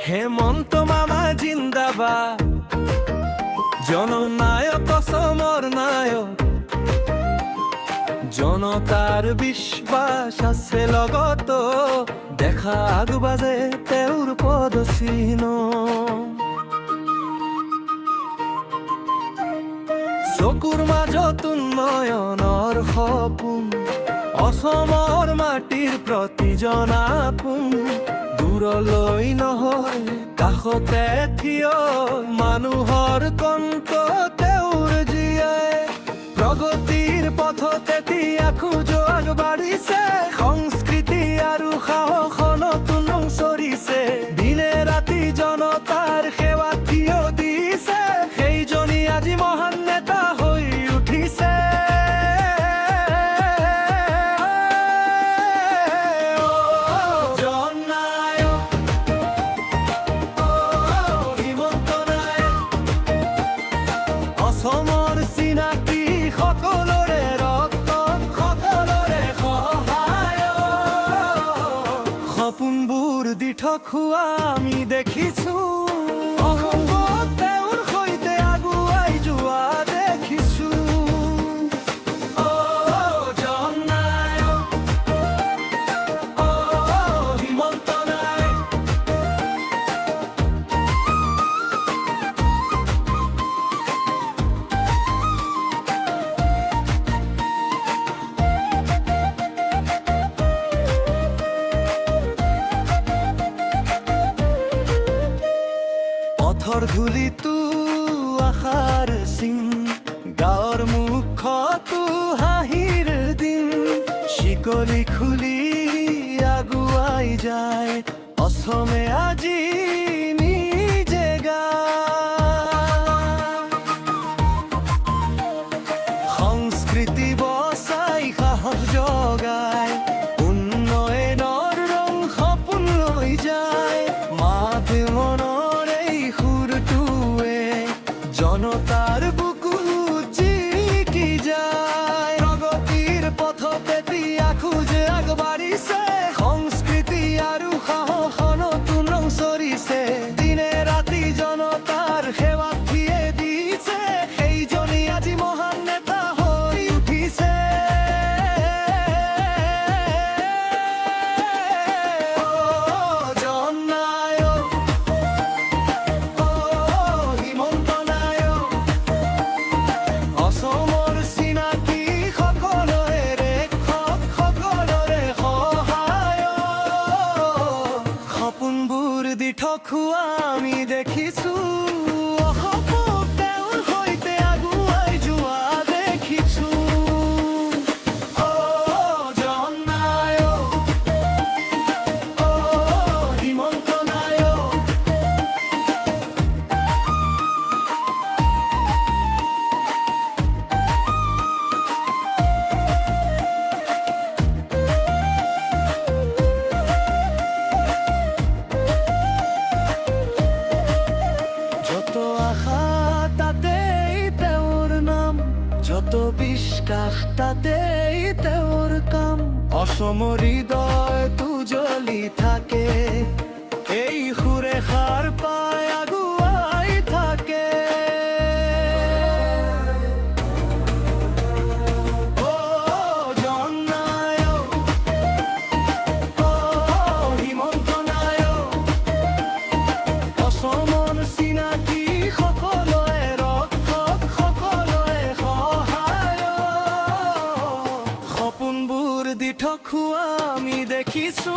হেমন্ত মামা জিন্দাবাদ, জননায়ক সমর নায়ক, জনতার বিশ্বাস আছে লগত, দেখা আগবাজে তেওঁৰ পদচিহ্ন। চকুৰ মাজত উন্নয়নৰ সপোন, অসমৰ মাটিৰ প্ৰতিজন আপোন, দূৰলৈ নহয় কাষতে থিয়, মানুহৰ কণ্ঠ তেওঁৰ জীয়াই, প্ৰগতিৰ পথতে তিয়া খোজ আগবাঢ়িছে, সংস্কৃতি আৰু সাহস নতুন চৰিছে, দিনে ৰাতি জনতাৰ সেৱা থিয় দিছে, সেইজনী আজি মহান নেতা হৈ উঠিছে। অসমৰ চিনাকি সকলোৰে ৰক্ত, সকলোৰে সহায়ক, সপোনবোৰ দি থকা আমি দেখিছো, অসম্ভৱ তেওঁৰ সৈতে আগুৱাই যোৱা দেখিছো। জননায়ক, হিমন্ত নায়ক, পথৰ ধূলিটো আশাৰ চিন, গাঁৱৰ মুখতো হাঁহিৰ দিন, শিকলি খুলি আগুৱাই যায় অসমে আজি নিজে গায়, সংস্কৃতি বচাই সাহস জগায়, উন্নয়নৰ ৰং সপোন লৈ যায়, মাত মনৰ সুৰটোৱে জনতাৰ বুকু জিকি যায়, প্ৰগতিৰ পথতে তিয়া খোজ আগবাঢ়িছে, সংস্কৃতি আৰু সাহস নতুন ৰং চৰিছে, দিনে ৰাতি জনতাৰ সেৱাত থিয়ে দিছে, সেইজনী আজি মহান নেতা হৈ উঠিছে। জননায়ক, অসমৰ চিনাকি সকলোৰে ৰেখক, সকলোৰে সহায়ক, সপোনবোৰ দি থকা আমি দেখিছো, অসম্ভৱ তেওঁৰ সৈতে আগুৱাই যোৱা দেখিছো। জননায়ক, হিমন্ত নায়ক, যত আশা তাতেই তেওঁৰ নাম, যত বিশ্বাস তাতেই তেওঁৰ কাম, অসমৰ হৃদয়টো জ্বলি থাকে, এই সুৰে সাৰ পাই আগুৱাই থাকে। জননায়ক, হিমন্ত নায়ক, অসমৰ চিনাকি সকলোৰে ৰক্ষক, সকলোৰে সহায়ক, সপোনবোৰ দি থকা আমি দেখিছো।